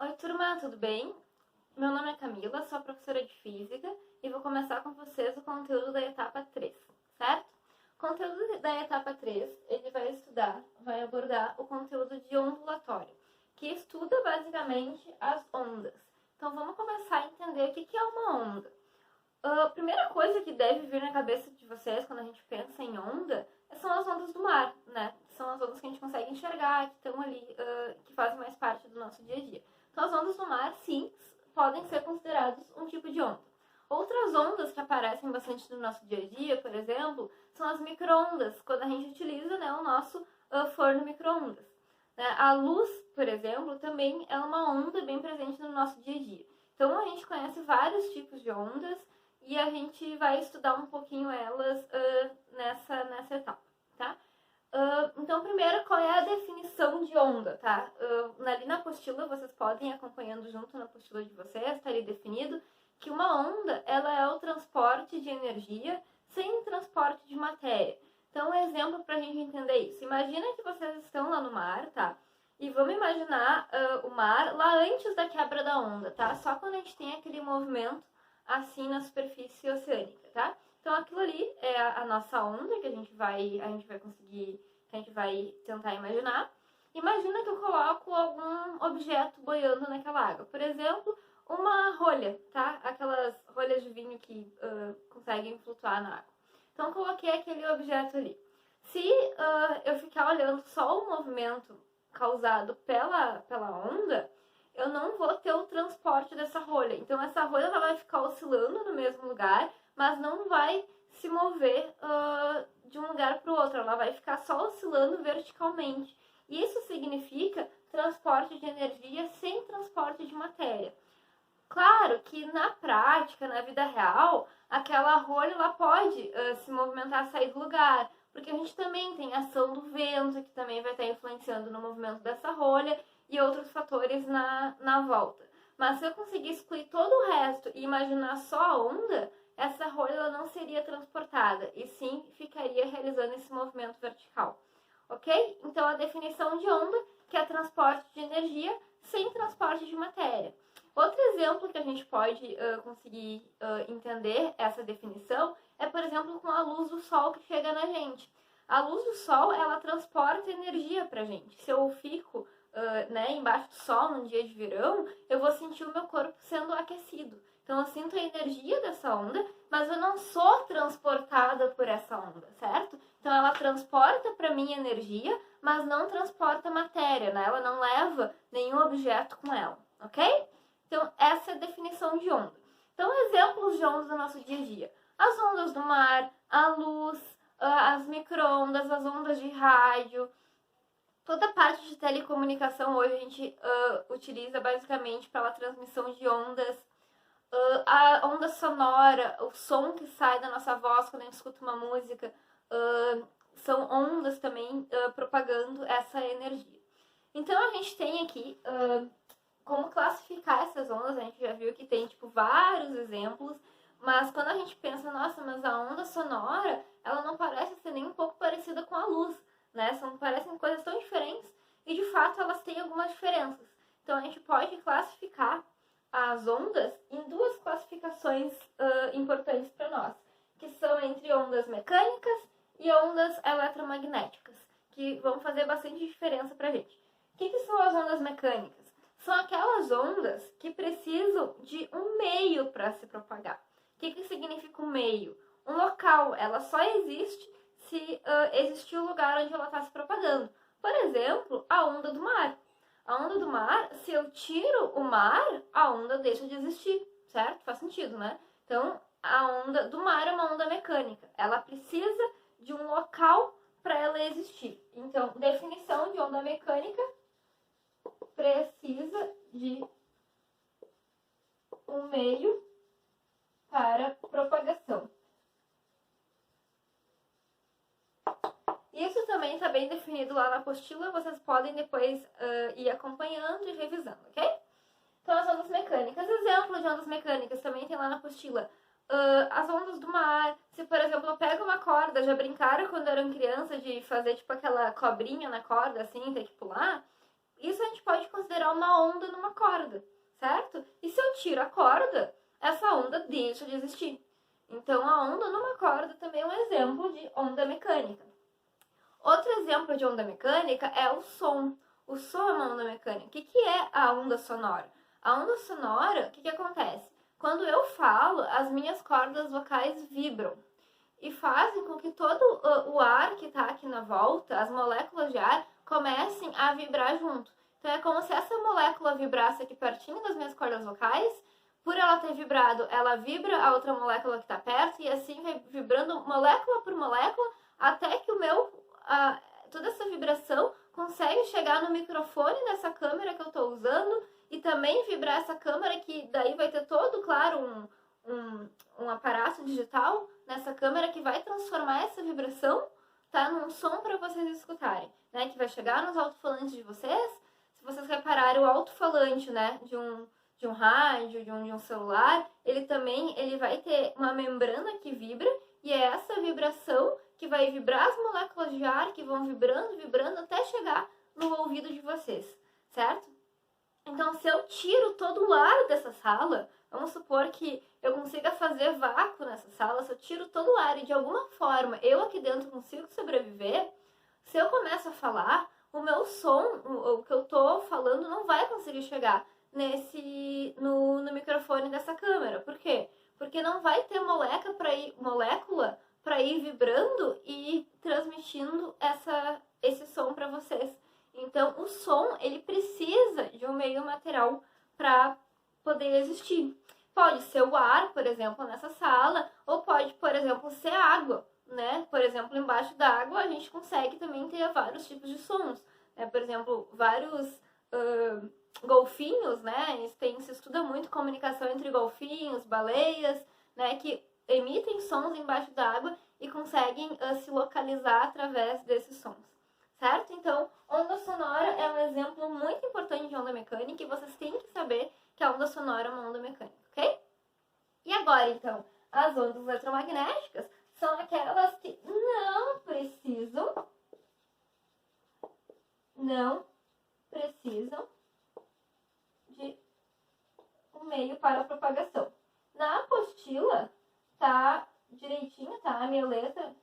Oi, turma, tudo bem? Meu nome é Camila, sou professora de Física e vou começar com vocês o conteúdo da etapa 3, certo? O conteúdo da etapa 3, ele vai abordar o conteúdo de ondulatório, que estuda basicamente as ondas. Então vamos começar a entender o que é uma onda. A primeira coisa que deve vir na cabeça de vocês quando a gente pensa em onda são as ondas do mar, né? São as ondas que a gente consegue enxergar, que estão ali, que fazem mais parte do nosso dia a dia. Então, as ondas do mar, sim, podem ser consideradas um tipo de onda. Outras ondas que aparecem bastante no nosso dia a dia, por exemplo, são as micro-ondas, quando a gente utiliza, né, o nosso forno micro-ondas. A luz, por exemplo, também é uma onda bem presente no nosso dia a dia. Então, a gente conhece vários tipos de ondas e a gente vai estudar um pouquinho elas nessa etapa, tá? Então, primeiro, qual é a definição de onda, tá? Ali na apostila, vocês podem ir acompanhando junto na apostila de vocês, tá ali definido que uma onda, ela é o transporte de energia sem transporte de matéria. Então, um exemplo para a gente entender isso. Imagina que vocês estão lá no mar, tá? E vamos imaginar o mar lá antes da quebra da onda, tá? Só quando a gente tem aquele movimento assim na superfície oceânica, tá? Então, aquilo ali é a nossa onda que a gente vai tentar imaginar. Imagina que eu coloco algum objeto boiando naquela água. Por exemplo, uma rolha, tá? Aquelas rolhas de vinho que conseguem flutuar na água. Então, eu coloquei aquele objeto ali. Se eu ficar olhando só o movimento causado pela onda, eu não vou ter o transporte dessa rolha. Então, essa rolha ela vai ficar oscilando no mesmo lugar, mas não vai se mover de um lugar para o outro. Ela vai ficar só oscilando verticalmente. Isso significa transporte de energia sem transporte de matéria. Claro que na prática, na vida real, aquela rolha ela pode se movimentar, sair do lugar, porque a gente também tem a ação do vento, que também vai estar influenciando no movimento dessa rolha, e outros fatores na volta. Mas se eu conseguir excluir todo o resto e imaginar só a onda, essa rolha ela não seria transportada, e sim ficaria realizando esse movimento vertical. Ok? Então, a definição de onda, que é transporte de energia sem transporte de matéria. Outro exemplo que a gente pode conseguir entender essa definição é, por exemplo, com a luz do sol que chega na gente. A luz do sol, ela transporta energia pra gente. Se eu fico embaixo do sol num dia de verão, eu vou sentir o meu corpo sendo aquecido. Então, eu sinto a energia dessa onda, mas eu não sou transportada por essa onda, certo? Então, ela transporta para mim energia, mas não transporta matéria, né? Ela não leva nenhum objeto com ela, ok? Então, essa é a definição de onda. Então, exemplos de ondas do nosso dia a dia. As ondas do mar, a luz, as micro-ondas, as ondas de rádio. Toda a parte de telecomunicação hoje a gente utiliza basicamente pela transmissão de ondas. A onda sonora, o som que sai da nossa voz quando a gente escuta uma música, são ondas também propagando essa energia. Então, a gente tem aqui como classificar essas ondas. A gente já viu que tem vários exemplos, mas quando a gente pensa, nossa, mas a onda sonora, ela não parece ser nem um pouco parecida com a luz, né? Parecem coisas tão diferentes e, de fato, elas têm algumas diferenças. Então, a gente pode classificar as ondas em duas classificações importantes para nós, que são entre ondas mecânicas e ondas eletromagnéticas, que vão fazer bastante diferença para a gente. O que são as ondas mecânicas? São aquelas ondas que precisam de um meio para se propagar. O que significa um meio? Um local. Ela só existe se existir o lugar onde ela está se propagando. Por exemplo, a onda do mar. A onda do mar, se eu tiro o mar, a onda deixa de existir, certo? Faz sentido, né? Então, a onda do mar é uma onda mecânica. Ela precisa de um local para ela existir. Então, definição de onda mecânica: precisa de um meio para propagação. Isso também está bem definido lá na apostila, vocês podem depois ir acompanhando e revisando, ok? Então, as ondas mecânicas. Exemplo de ondas mecânicas também tem lá na apostila. As ondas do mar. Se, por exemplo, eu pego uma corda, já brincaram quando eram criança de fazer aquela cobrinha na corda, assim, ter que pular? isso a gente pode considerar uma onda numa corda, certo? E se eu tiro a corda, essa onda deixa de existir. Então, a onda numa corda também é um exemplo de onda mecânica. Outro exemplo de onda mecânica é o som. O som é uma onda mecânica. O que é a onda sonora? A onda sonora, o que acontece? Quando eu falo, as minhas cordas vocais vibram e fazem com que todo o ar que está aqui na volta, as moléculas de ar, comecem a vibrar junto. Então, é como se essa molécula vibrasse aqui pertinho das minhas cordas vocais. Por ela ter vibrado, ela vibra a outra molécula que está perto e assim vai vibrando molécula por molécula até que toda essa vibração consegue chegar no microfone dessa câmera que eu estou usando e também vibrar essa câmera, que daí vai ter todo, claro, um aparato digital nessa câmera que vai transformar essa vibração, tá, num som para vocês escutarem, né, que vai chegar nos alto-falantes de vocês. Se vocês repararem, o alto-falante, né, de um rádio, de um celular, ele vai ter uma membrana que vibra, e é essa vibração que vai vibrar as moléculas de ar, que vão vibrando até chegar no ouvido de vocês, certo? Então, se eu tiro todo o ar dessa sala, vamos supor que eu consiga fazer vácuo nessa sala, se eu tiro todo o ar e de alguma forma eu aqui dentro consigo sobreviver, se eu começo a falar, o meu som, o que eu tô falando, não vai conseguir chegar no microfone dessa câmera. Por quê? Porque não vai ter molécula para ir vibrando e transmitindo esse som para vocês. Então, o som, ele precisa de um meio material para poder existir. Pode ser o ar, por exemplo, nessa sala, ou pode, por exemplo, ser água, né? Por exemplo, embaixo da água a gente consegue também ter vários tipos de sons, né? Por exemplo, vários golfinhos, né? Se estuda muito comunicação entre golfinhos, baleias, né? Que emitem sons embaixo da água e conseguem se localizar através desses sons, certo? Então, onda sonora é um exemplo muito importante de onda mecânica e vocês têm que saber que a onda sonora é uma onda mecânica, ok? E agora, então, as ondas eletromagnéticas são aquelas que não precisam de um meio para propagação. Na apostila tá direitinho, tá? A minha letra,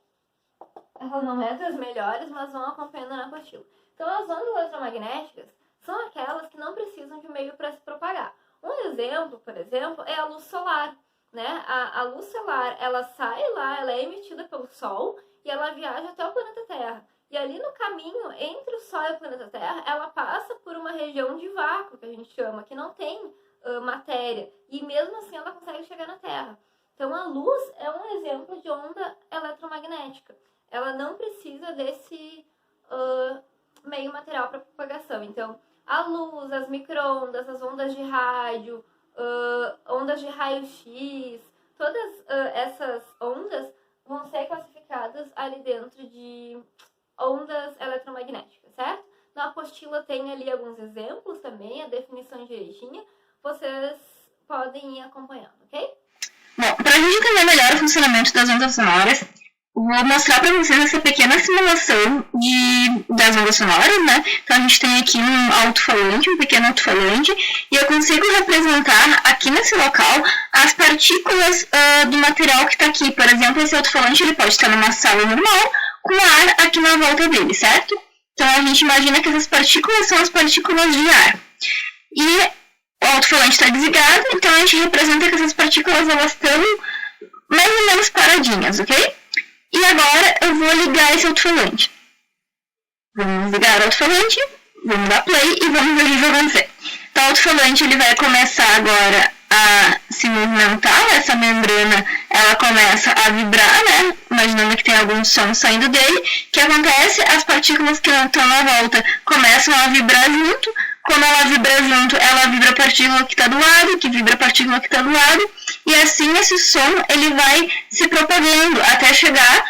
ela não é das melhores, mas vão acompanhando na apostila. Então, as ondas eletromagnéticas são aquelas que não precisam de meio para se propagar. Um exemplo, por exemplo, é a luz solar, né? A luz solar, ela sai lá, ela é emitida pelo Sol e ela viaja até o planeta Terra. E ali no caminho entre o Sol e o planeta Terra, ela passa por uma região de vácuo, que a gente chama, que não tem matéria. E mesmo assim ela consegue chegar na Terra. Então a luz é um exemplo de onda eletromagnética. Ela não precisa desse meio material para propagação. Então, a luz, as micro-ondas, as ondas de rádio, ondas de raio-x, todas essas ondas vão ser classificadas ali dentro de ondas eletromagnéticas, certo? Na apostila tem ali alguns exemplos também, a definição direitinha. Vocês podem ir acompanhando, ok? Bom, para a gente entender melhor o funcionamento das ondas sonoras, vou mostrar para vocês essa pequena simulação das ondas sonoras, né? Então a gente tem aqui um pequeno alto-falante, e eu consigo representar aqui nesse local as partículas do material que está aqui. Por exemplo, esse alto-falante ele pode estar numa sala normal, com ar aqui na volta dele, certo? Então a gente imagina que essas partículas são as partículas de ar. E o alto-falante está desligado, então a gente representa que essas partículas elas estão mais ou menos paradinhas, ok? E agora eu vou ligar esse alto-falante. Vamos ligar o alto-falante, vamos dar play e vamos ver o que vai acontecer. Então o alto-falante ele vai começar agora a se movimentar, essa membrana ela começa a vibrar, né? Imaginando que tem algum som saindo dele. O que acontece? As partículas que não estão na volta começam a vibrar junto. Quando ela vibra junto, ela vibra a partícula que está do lado, que vibra a partícula que está do lado. E assim esse som ele vai se propagando até chegar,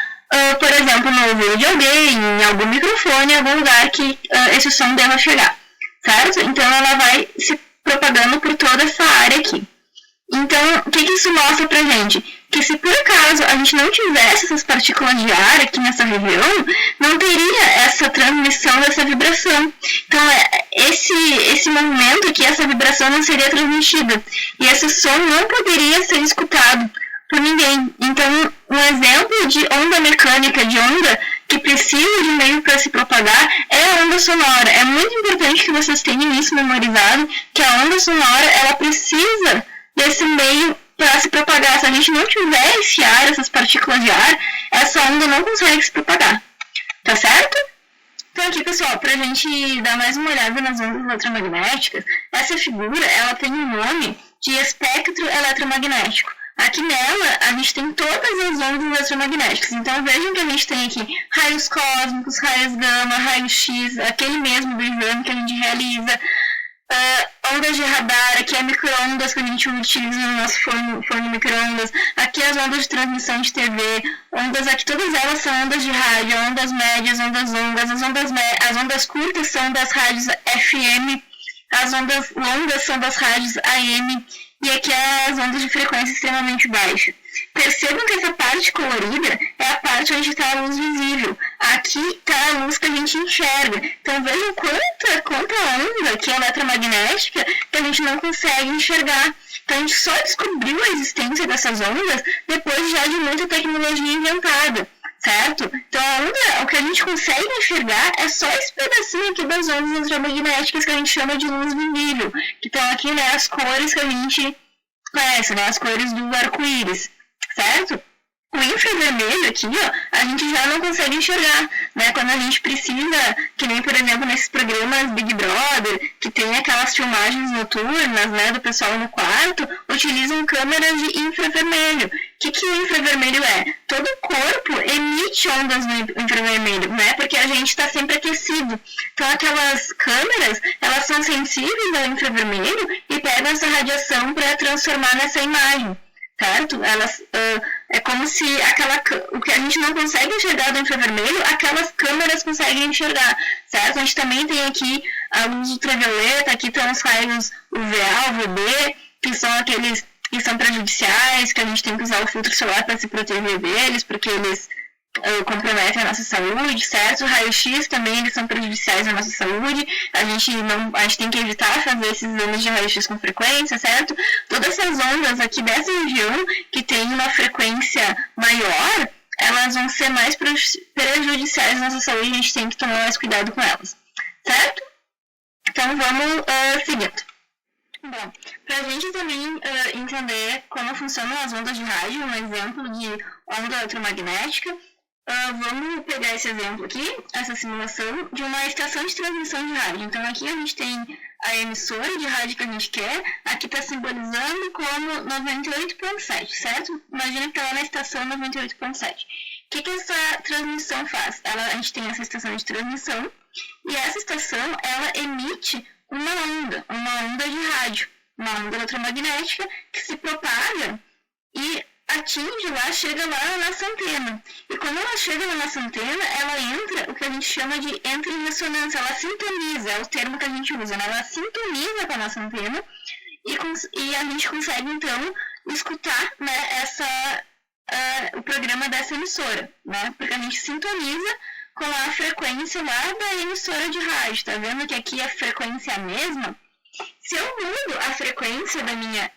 por exemplo, no ouvido de alguém, em algum microfone, em algum lugar que esse som deva chegar, certo? Então ela vai se propagando por toda essa área aqui. Então, o que isso mostra pra gente? Que se por acaso a gente não tivesse essas partículas de ar aqui nessa região, não teria essa transmissão dessa vibração. Então, esse movimento aqui, essa vibração não seria transmitida. E esse som não poderia ser escutado por ninguém. Então, um exemplo de onda mecânica, de onda que precisa de meio para se propagar, é a onda sonora. É muito importante que vocês tenham isso memorizado, que a onda sonora, ela precisa desse meio para se propagar. Se a gente não tiver esse ar, essas partículas de ar, essa onda não consegue se propagar. Tá certo? Então aqui, pessoal, para a gente dar mais uma olhada nas ondas eletromagnéticas, essa figura, ela tem um nome de espectro eletromagnético. Aqui nela, a gente tem todas as ondas eletromagnéticas. Então, vejam que a gente tem aqui raios cósmicos, raios gama, raios X, aquele mesmo do exame que a gente realiza, ondas de radar, aqui é micro-ondas que a gente utiliza no nosso forno micro-ondas, aqui as ondas de transmissão de TV, ondas aqui, todas elas são ondas de rádio, ondas médias, ondas longas, as ondas curtas são das rádios FM, as ondas longas são das rádios AM, e aqui as ondas de frequência extremamente baixa. Percebam que essa parte colorida é a parte onde está a luz visível. Aqui está a luz que a gente enxerga. Então vejam quanta onda que é eletromagnética que a gente não consegue enxergar. Então a gente só descobriu a existência dessas ondas depois já de muita tecnologia inventada. Certo? Então a onda, o que a gente consegue enxergar é só esse pedacinho aqui das ondas eletromagnéticas que a gente chama de luz visível, que estão aqui, né, as cores que a gente conhece, né, as cores do arco-íris, certo? O infravermelho aqui, ó, a gente já não consegue enxergar, né? Quando a gente precisa, que nem, por exemplo, nesses programas Big Brother, que tem aquelas filmagens noturnas, né, do pessoal no quarto, utilizam câmeras de infravermelho. O que o infravermelho é? Todo o corpo emite ondas no infravermelho, né? Porque a gente está sempre aquecido. Então, aquelas câmeras, elas são sensíveis ao infravermelho e pegam essa radiação para transformar nessa imagem. Certo? Elas, é como se o que a gente não consegue enxergar do infravermelho, aquelas câmeras conseguem enxergar, certo? A gente também tem aqui a luz ultravioleta, aqui estão os raios UVA, UVB, que são aqueles que são prejudiciais, que a gente tem que usar o filtro solar para se proteger deles, porque eles comprometem a nossa saúde, certo? O raio-x também, eles são prejudiciais à nossa saúde, a gente tem que evitar fazer esses exames de raio-x com frequência, certo? Todas essas ondas aqui dessa região, que tem uma frequência maior, elas vão ser mais prejudiciais à nossa saúde, a gente tem que tomar mais cuidado com elas, certo? Então vamos seguindo. Bom, para a gente também entender como funcionam as ondas de rádio, um exemplo de onda eletromagnética, vamos pegar esse exemplo aqui, essa simulação de uma estação de transmissão de rádio. Então aqui a gente tem a emissora de rádio que a gente quer, aqui está simbolizando como 98.7, certo? Imagina que está lá na estação 98.7. O que essa transmissão faz? A gente tem essa estação de transmissão e essa estação ela emite uma onda de rádio, uma onda eletromagnética que se propaga e atinge lá, chega lá na nossa antena. E quando ela chega na nossa antena, ela entra, o que a gente chama de entra em ressonância, ela sintoniza, é o termo que a gente usa, né? Ela sintoniza com a nossa antena e a gente consegue então escutar, né, o programa dessa emissora, né? Porque a gente sintoniza com a frequência lá da emissora de rádio, tá vendo que aqui a frequência é a mesma? Se eu mudo a frequência da minha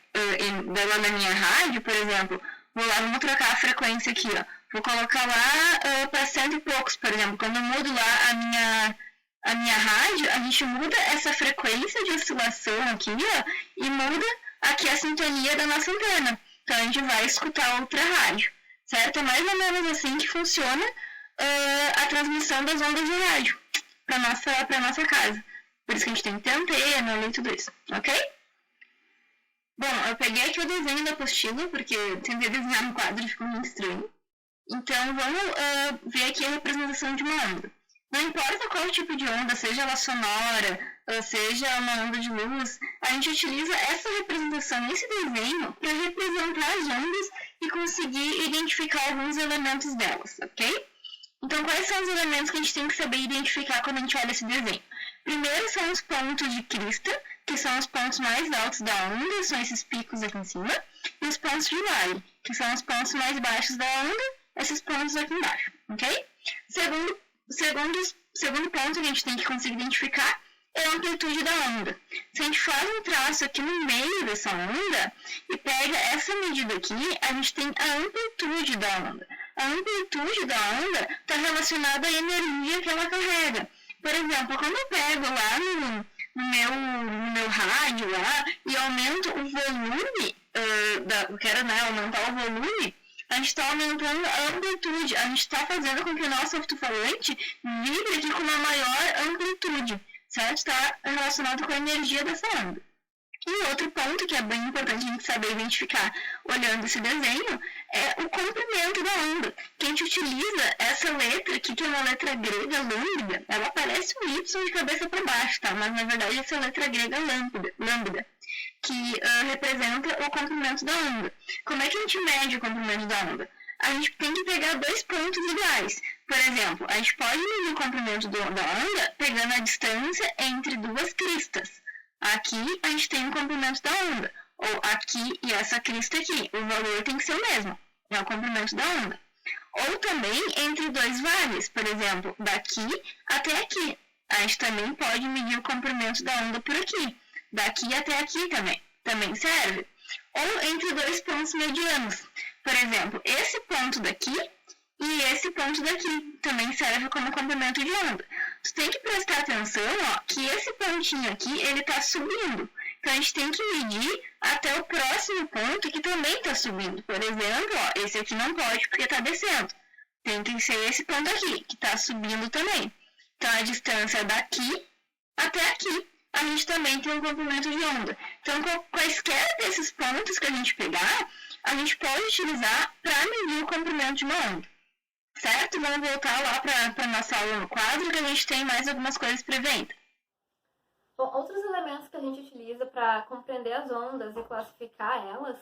rádio, por exemplo, vamos trocar a frequência aqui, ó. Vou colocar lá para 100 e poucos, por exemplo. Quando eu mudo lá a minha rádio, a gente muda essa frequência de oscilação aqui, ó, e muda aqui a sintonia da nossa antena. Então, a gente vai escutar outra rádio, certo? É mais ou menos assim que funciona a transmissão das ondas de rádio para nossa casa. Por isso que a gente tem que ter antena e tudo isso, ok? Bom, eu peguei aqui o desenho da apostila, porque tentei desenhar no quadro e ficou muito estranho. Então, vamos ver aqui a representação de uma onda. Não importa qual tipo de onda, seja ela sonora, ou seja uma onda de luz, a gente utiliza essa representação, esse desenho, para representar as ondas e conseguir identificar alguns elementos delas, ok? Então, quais são os elementos que a gente tem que saber identificar quando a gente olha esse desenho? Primeiro são os pontos de crista, que são os pontos mais altos da onda, são esses picos aqui em cima, e os pontos de vale, que são os pontos mais baixos da onda, esses pontos aqui embaixo, ok? Segundo ponto que a gente tem que conseguir identificar é a amplitude da onda. Se a gente faz um traço aqui no meio dessa onda e pega essa medida aqui, a gente tem a amplitude da onda. A amplitude da onda está relacionada à energia que ela carrega. Por exemplo, quando eu pego lá no meu rádio lá e aumento o volume, quero aumentar o volume, a gente está aumentando a amplitude, a gente está fazendo com que o nosso alto-falante vibre aqui com uma maior amplitude, certo? Está relacionado com a energia dessa onda. E outro ponto que é bem importante a gente saber identificar olhando esse desenho é o comprimento da onda. Que a gente utiliza essa letra aqui, que é uma letra grega lambda, ela parece um Y de cabeça para baixo, tá? Mas na verdade essa é a letra grega lambda, que representa o comprimento da onda. Como é que a gente mede o comprimento da onda? A gente tem que pegar dois pontos iguais. Por exemplo, a gente pode medir o comprimento da onda pegando a distância entre duas cristas. Aqui a gente tem o comprimento da onda, ou aqui e essa crista aqui, o valor tem que ser o mesmo, é o comprimento da onda. Ou também entre dois vales, por exemplo, daqui até aqui, a gente também pode medir o comprimento da onda por aqui, daqui até aqui também serve. Ou entre dois pontos medianos, por exemplo, esse ponto daqui e esse ponto daqui também serve como comprimento de onda. Tu tem que prestar atenção, que esse pontinho aqui, ele está subindo. Então, a gente tem que medir até o próximo ponto que também está subindo. Por exemplo, esse aqui não pode porque está descendo. Tem que ser esse ponto aqui, que está subindo também. Então, a distância daqui até aqui, a gente também tem um comprimento de onda. Então, quaisquer desses pontos que a gente pegar, a gente pode utilizar para medir o comprimento de uma onda. Certo? Vamos voltar lá para a nossa aula no quadro, que a gente tem mais algumas coisas para ver. Bom, outros elementos que a gente utiliza para compreender as ondas e classificar elas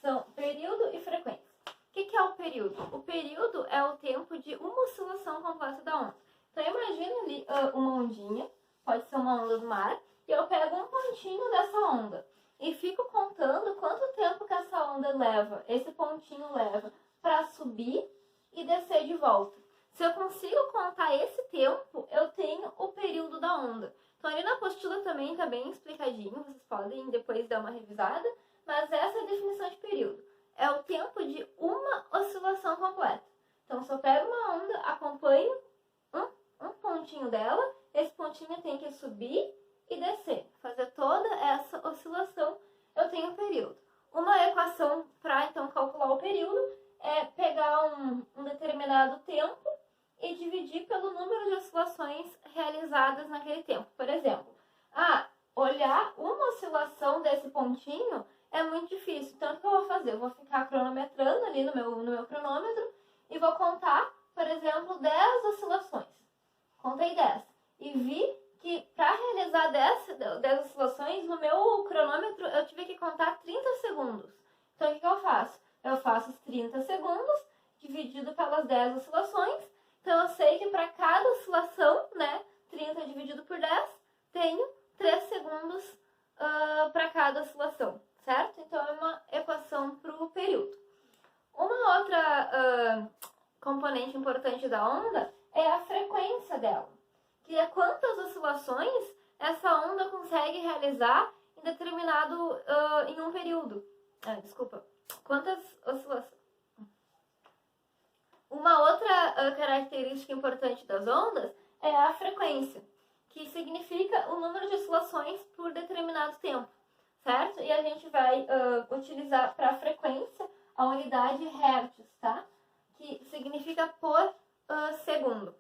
são período e frequência. O que é o período? O período é o tempo de uma oscilação completa da onda. Então, imagina ali uma ondinha, pode ser uma onda do mar, e eu pego um pontinho dessa onda e fico contando quanto tempo que essa onda leva, esse pontinho leva, para subir e descer de volta. Se eu consigo contar esse tempo, eu tenho o período da onda. Então, ali na apostila também está bem explicadinho, vocês podem depois dar uma revisada, mas essa é a definição de período. É o tempo de uma oscilação completa. Então, se eu pego uma onda, acompanho um pontinho dela, esse pontinho tem que subir e descer. Fazer toda essa oscilação, eu tenho um período. Uma equação para, então, calcular o período é pegar um determinado tempo e dividir pelo número de oscilações realizadas naquele tempo. Por exemplo, olhar uma oscilação desse pontinho é muito difícil. Então, o que eu vou fazer? Eu vou ficar cronometrando ali no meu cronômetro e vou contar, por exemplo, 10 oscilações. Contei 10. E vi que para realizar 10 oscilações, no meu cronômetro eu tive que contar 30 segundos. Então, o que eu faço? Eu faço os 30 segundos dividido pelas 10 oscilações. Então, eu sei que para cada oscilação, 30 dividido por 10, tenho 3 segundos para cada oscilação, certo? Então, é uma equação para o período. Uma outra componente importante da onda é a frequência dela, que é quantas oscilações essa onda consegue realizar em um período. Quantas oscilações? Uma outra característica importante das ondas é a frequência, que significa o número de oscilações por determinado tempo, certo? E a gente vai utilizar para a frequência a unidade Hertz, tá? Que significa por segundo.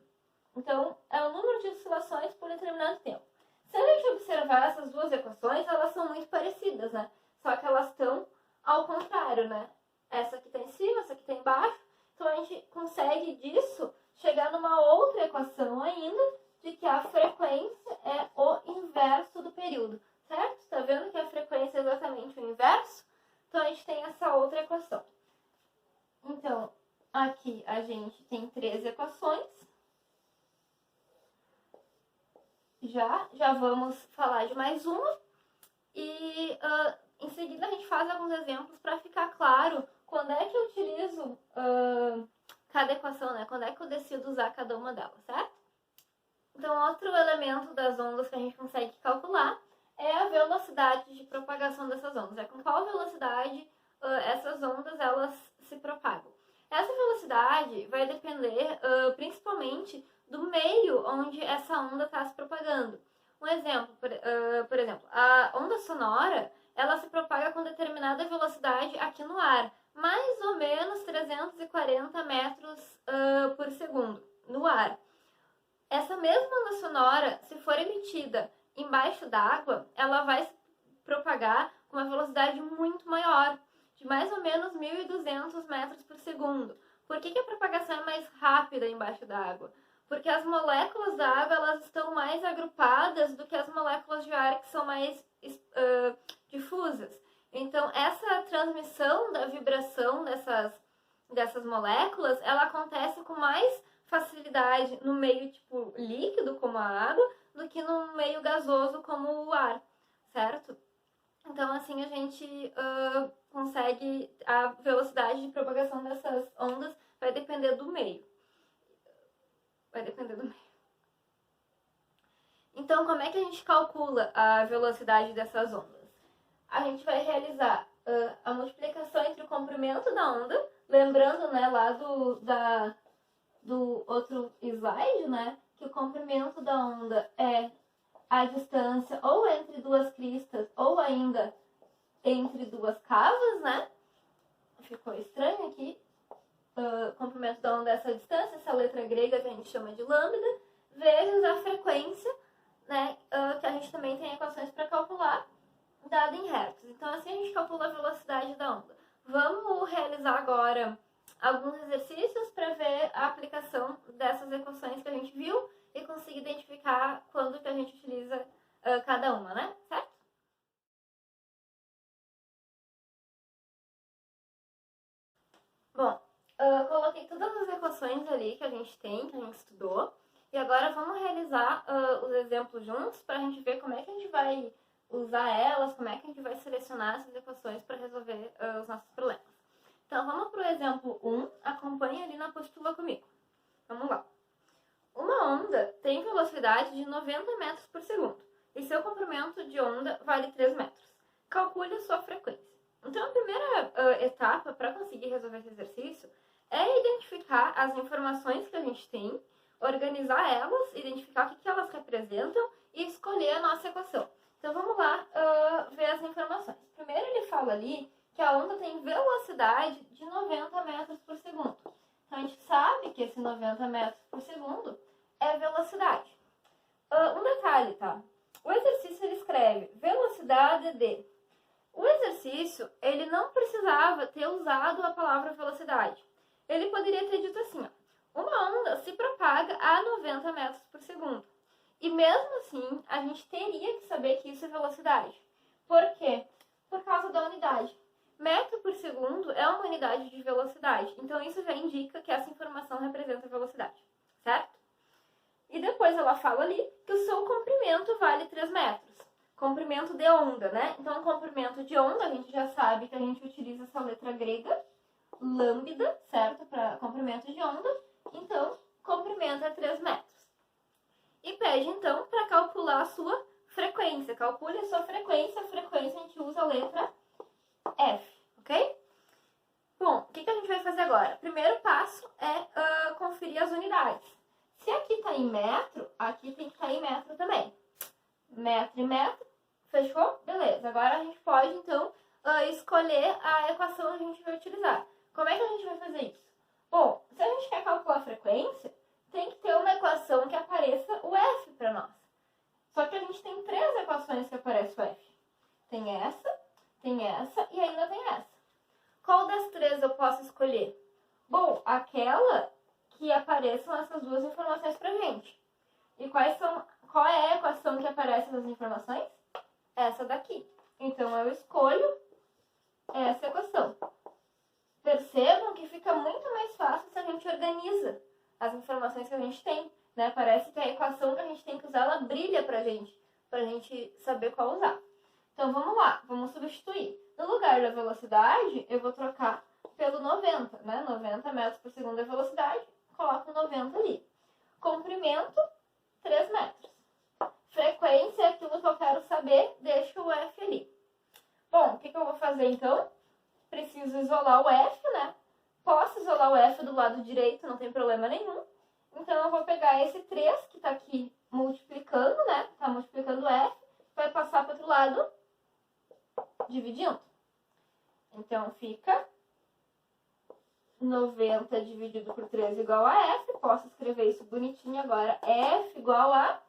Então, é o número de oscilações por determinado tempo. Se a gente observar essas duas equações, elas são muito parecidas, né? Só que elas estão ao contrário, né? Essa aqui está em cima, essa aqui está embaixo. Então, a gente consegue disso chegar numa outra equação ainda, de que a frequência é o inverso do período, certo? Está vendo que a frequência é exatamente o inverso? Então, a gente tem essa outra equação. Então, aqui a gente tem 3 equações. Já vamos falar de mais uma. E em seguida a gente faz alguns exemplos para ficar claro quando é que eu utilizo cada equação, né? Quando é que eu decido usar cada uma delas, certo? Então, outro elemento comprimento das ondas que a gente consegue calcular é a velocidade de propagação dessas ondas. É com qual velocidade essas ondas elas se propagam. Essa velocidade vai depender principalmente do meio onde essa onda está se propagando. Um exemplo, por exemplo, a onda sonora ela se propaga com determinada velocidade aqui no ar, mais ou menos 340 metros por segundo no ar. Essa mesma onda sonora, se for emitida embaixo d'água, ela vai se propagar com uma velocidade muito maior, de mais ou menos 1.200 metros por segundo. Por que a propagação é mais rápida embaixo d'água? Porque as moléculas da água elas estão mais agrupadas do que as moléculas de ar que são mais difusas. Então, essa transmissão da vibração dessas moléculas, ela acontece com mais facilidade no meio tipo líquido, como a água, do que no meio gasoso, como o ar, certo? Então, assim, a gente consegue... A velocidade de propagação dessas ondas vai depender do meio. Então, como é que a gente calcula a velocidade dessas ondas? A gente vai realizar a multiplicação entre o comprimento da onda, lembrando, né, lá do outro slide, né, que o comprimento da onda é a distância ou entre duas cristas ou ainda entre duas cavas, né? Ficou estranho aqui. Comprimento da onda é essa distância, essa letra grega que a gente chama de lambda, vezes a frequência, né, que a gente também tem equações para calcular, dada em hertz. Então, assim a gente calcula a velocidade da onda. Vamos realizar agora alguns exercícios para ver a aplicação dessas equações que a gente viu e conseguir identificar quando que a gente utiliza cada uma, né? Certo? Bom, coloquei todas as equações ali que a gente tem, que a gente estudou. E agora vamos realizar os exemplos juntos para a gente ver como é que a gente vai usar elas, como é que a gente vai selecionar essas equações para resolver os nossos problemas. Então, vamos para o exemplo 1. Acompanhe ali na apostila comigo. Vamos lá. Uma onda tem velocidade de 90 metros por segundo e seu comprimento de onda vale 3 metros. Calcule a sua frequência. Então, a primeira etapa para conseguir resolver esse exercício é identificar as informações que a gente tem, organizar elas, identificar o que elas representam e escolher a nossa equação. Então, vamos lá ver as informações. Primeiro, ele fala ali que a onda tem velocidade de 90 metros por segundo. Então, a gente sabe que esse 90 metros por segundo é velocidade. Um detalhe, tá? O exercício, ele escreve velocidade de... O exercício, ele não precisava ter usado a palavra velocidade. Ele poderia ter dito assim, ó, uma onda se propaga a 90 metros por segundo. E mesmo assim, a gente teria que saber que isso é velocidade. Por quê? Por causa da unidade. Metro por segundo é uma unidade de velocidade. Então, isso já indica que essa informação representa velocidade, certo? E depois ela fala ali que o seu comprimento vale 3 metros. Comprimento de onda, né? Então, comprimento de onda, a gente já sabe que a gente utiliza essa letra grega, lambda, certo? Para comprimento de onda. Então, comprimento é 3 metros. E pede, então, para calcular a sua frequência. Calcule a sua frequência. A frequência a gente usa a letra F, ok? Bom, o que a gente vai fazer agora? Primeiro passo é conferir as unidades. Se aqui está em metro, aqui tem que estar em metro também. Metro e metro, fechou? Beleza. Agora a gente pode, então, escolher a equação que a gente vai utilizar. Como é que a gente vai fazer isso? Bom, se a gente quer calcular a frequência, tem que ter uma equação que apareça o F para nós. Só que a gente tem 3 equações que aparecem o F. Tem essa e ainda tem essa. Qual das 3 eu posso escolher? Bom, aquela que apareçam essas duas informações pra gente. E qual é a equação que aparece essas informações? Essa daqui. Então, eu escolho essa equação. Percebam que fica muito mais fácil se a gente organiza as informações que a gente tem, né? Parece que a equação que a gente tem que usar, ela brilha pra gente saber qual usar. Então, vamos lá, vamos substituir. No lugar da velocidade, eu vou trocar pelo 90, né? 90 metros por segundo é velocidade, coloco 90 ali. Comprimento, 3 metros. saber, deixa o F ali. Bom, o que eu vou fazer então? Preciso isolar o F, né? Posso isolar o F do lado direito, não tem problema nenhum. Então, eu vou pegar esse 3, que tá aqui multiplicando, né? Tá multiplicando o F, vai passar para o outro lado, dividindo. Então, fica 90 dividido por 3 igual a F. Posso escrever isso bonitinho agora. F igual a...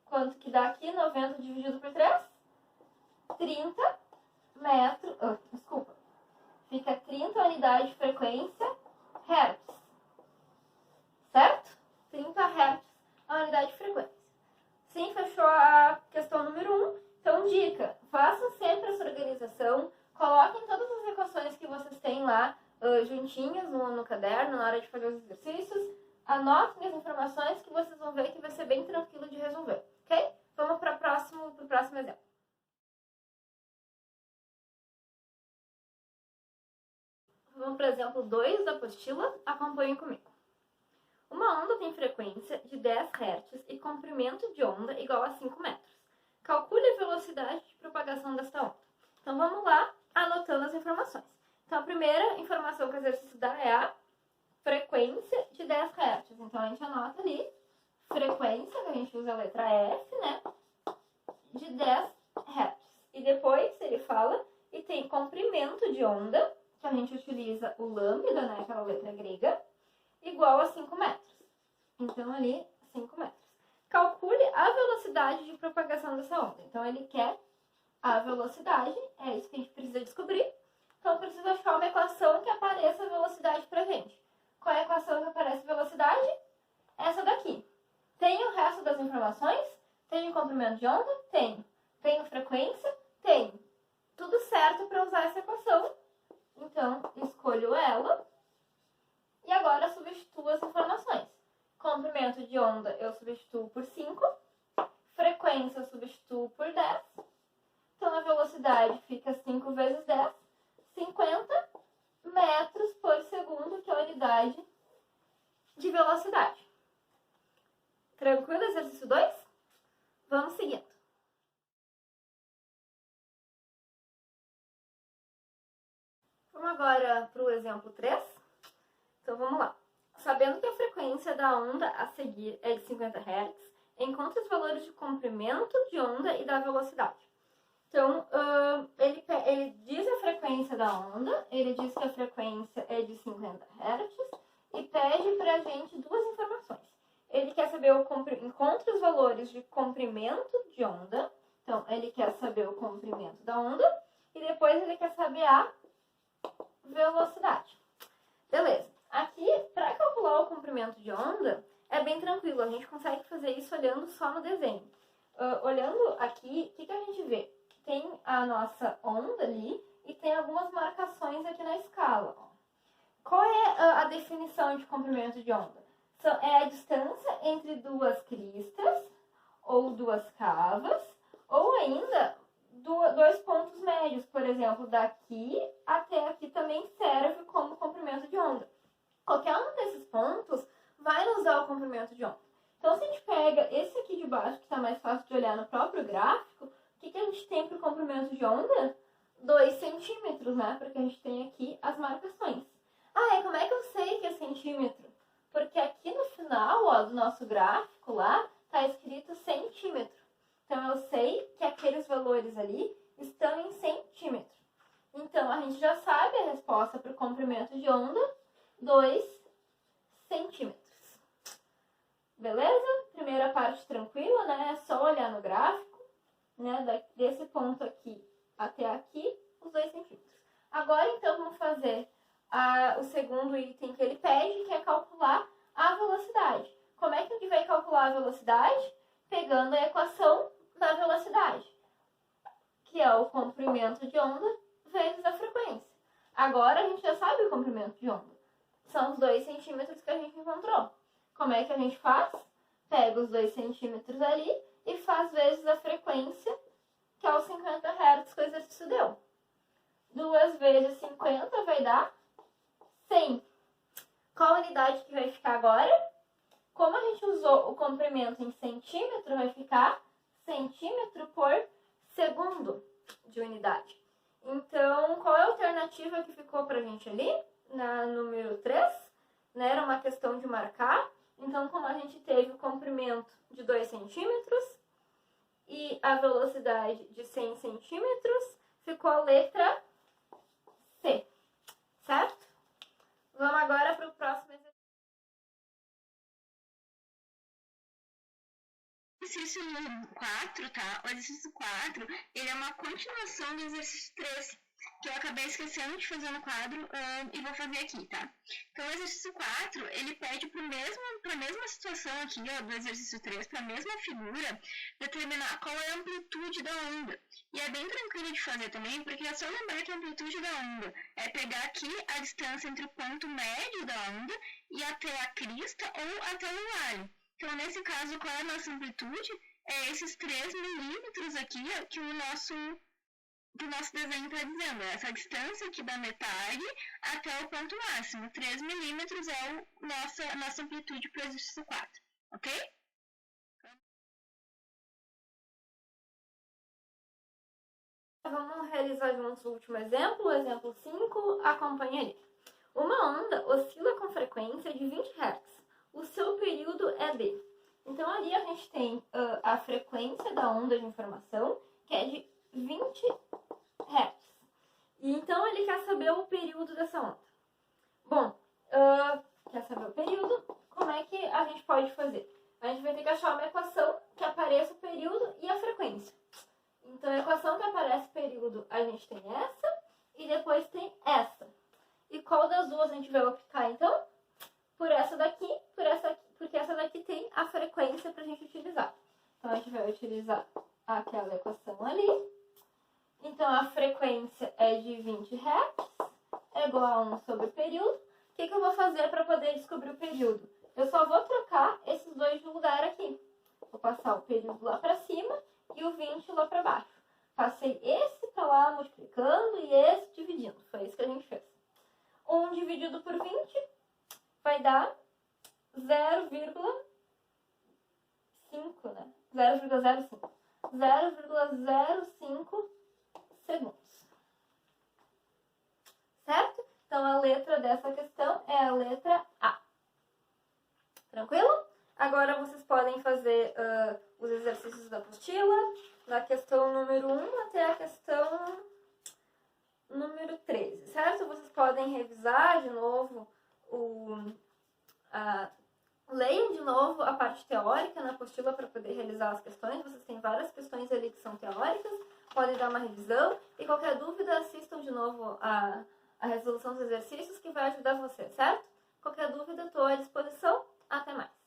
Quanto que dá aqui? 90 dividido por 3? 30 metros... desculpa. Fica 30 unidades de frequência hertz. Certo? 30 hertz a unidade de frequência. Sim, fechou a questão número 1. Então, dica. Façam sempre essa organização. Coloquem todas as equações que vocês têm lá juntinhas no caderno, na hora de fazer os exercícios. Anotem as informações que vocês vão ver que vai ser bem tranquilo de resolver, ok? Vamos para o próximo exemplo. Vamos para o exemplo 2 da apostila. Acompanhem comigo. Uma onda tem frequência de 10 Hz e comprimento de onda igual a 5 metros. Calcule a velocidade de propagação desta onda. Então, vamos lá, anotando as informações. Então, a primeira informação que o exercício dá é a frequência de 10 Hz. Então, a gente anota ali, frequência, que a gente usa a letra F, né? De 10 Hz. E depois ele fala, e tem comprimento de onda, que a gente utiliza o lambda, né? Aquela letra grega, igual a 5 metros. Então, ali, 5 metros. Calcule a velocidade de propagação dessa onda. Então, ele quer a velocidade, é isso que a gente precisa descobrir. Então, eu preciso achar uma equação que apareça a velocidade pra gente. Qual é a equação que aparece a velocidade? Essa daqui. Tem o resto das informações? Tem o comprimento de onda? Tenho. Tenho frequência? Tenho. Tudo certo para usar essa equação. Então, escolho ela. E agora substituo as informações. Comprimento de onda eu substituo por 5. Frequência eu substituo por 10. Então, a velocidade fica 5 vezes 10. 50 metros por segundo, que é a unidade de velocidade. Tranquilo, exercício 2? Vamos seguindo. Vamos agora para o exemplo 3. Então, vamos lá. Sabendo que a frequência da onda a seguir é de 50 Hz, encontre os valores de comprimento de onda e da velocidade. Então, ele diz a frequência da onda, ele diz que a frequência é de 50 Hz e pede para a gente duas informações. Ele quer saber encontre os valores de comprimento de onda, então ele quer saber o comprimento da onda e depois ele quer saber a velocidade. Beleza. Aqui, para calcular o comprimento de onda, é bem tranquilo, a gente consegue fazer isso olhando só no desenho. Olhando aqui, o que a gente vê? Tem a nossa onda ali e tem algumas marcações aqui na escala. Qual é a definição de comprimento de onda? É a distância entre duas cristas ou duas cavas, ou ainda dois pontos médios. Por exemplo, daqui até aqui também serve como comprimento de onda. Qualquer um desses pontos vai nos dar o comprimento de onda. Então, se a gente pega esse aqui de baixo, que está mais fácil de olhar no próprio gráfico, o que a gente tem para o comprimento de onda? 2 centímetros, né? Porque a gente tem aqui as marcações. E como é que eu sei que é centímetro? Porque aqui no final do nosso gráfico lá, está escrito centímetro. Então, eu sei que aqueles valores ali estão em centímetro. Então, a gente já sabe a resposta para o comprimento de onda, 2 centímetros. Beleza? Primeira parte tranquila, né? É só olhar no gráfico, né? Desse ponto aqui até aqui, os 2 centímetros. Agora, então, vamos fazer o segundo item que ele pede, que é calcular a velocidade. Como é que ele vai calcular a velocidade? Pegando a equação da velocidade, que é o comprimento de onda vezes a frequência. Agora, a gente já sabe o comprimento de onda. São os 2 centímetros que a gente encontrou. Como é que a gente faz? Pega os 2 centímetros ali e faz vezes a frequência, que é os 50 Hz que o exercício deu. 2 vezes 50 vai dar 100. Qual a unidade que vai ficar agora? Como a gente usou o comprimento em centímetro, vai ficar centímetro por segundo de unidade. Então, qual é a alternativa que ficou pra gente ali? Na número 3, né? Era uma questão de marcar. Então, como a gente teve o comprimento de 2 centímetros e a velocidade de 100 centímetros, ficou a letra C, certo? Vamos agora para o próximo exercício. Exercício 4, tá? O exercício 4, ele é uma continuação do exercício 3, que eu acabei esquecendo de fazer no quadro e vou fazer aqui, tá? Então, o exercício 4, ele pede para a mesma situação aqui, ó, do exercício 3, para a mesma figura, determinar qual é a amplitude da onda. E é bem tranquilo de fazer também, porque é só lembrar que a amplitude da onda é pegar aqui a distância entre o ponto médio da onda e até a crista ou até o vale. Então, nesse caso, qual é a nossa amplitude? É esses 3 milímetros aqui, ó, que o nosso desenho está dizendo. Essa distância aqui da metade até o ponto máximo. 3 milímetros é a nossa amplitude para o exercício 4. Ok? Vamos realizar juntos o último exemplo, o exemplo 5, acompanhe ali. Uma onda oscila com frequência de 20 Hz. O seu período é D. Então, ali a gente tem a frequência da onda de informação, que é de 20 Hz. E então, ele quer saber o período dessa onda. Bom, quer saber o período? Como é que a gente pode fazer? A gente vai ter que achar uma equação que apareça o período e a frequência. Então, a equação que aparece o período, a gente tem essa e depois tem essa. E qual das duas a gente vai optar, então? Por essa daqui, porque essa daqui tem a frequência para a gente utilizar. Então, a gente vai utilizar aquela equação ali. Então, a frequência é de 20 Hz, é igual a 1 sobre o período. O que eu vou fazer para poder descobrir o período? Eu só vou trocar esses dois de lugar aqui. Vou passar o período lá para cima e o 20 lá para baixo. Passei esse para lá multiplicando e esse dividindo. Foi isso que a gente fez. 1 dividido por 20 vai dar 0,5, né? 0,05. 0,05 segundos. Certo? Então, a letra dessa questão é a letra A. Tranquilo? Agora, vocês podem fazer os exercícios da apostila, da questão número 1 até a questão número 13, certo? Vocês podem revisar de novo leiam de novo a parte teórica na apostila para poder realizar as questões. Vocês têm várias questões ali que são teóricas, podem dar uma revisão. E qualquer dúvida, assistam de novo a resolução dos exercícios que vai ajudar você, certo? Qualquer dúvida, estou à disposição. Até mais!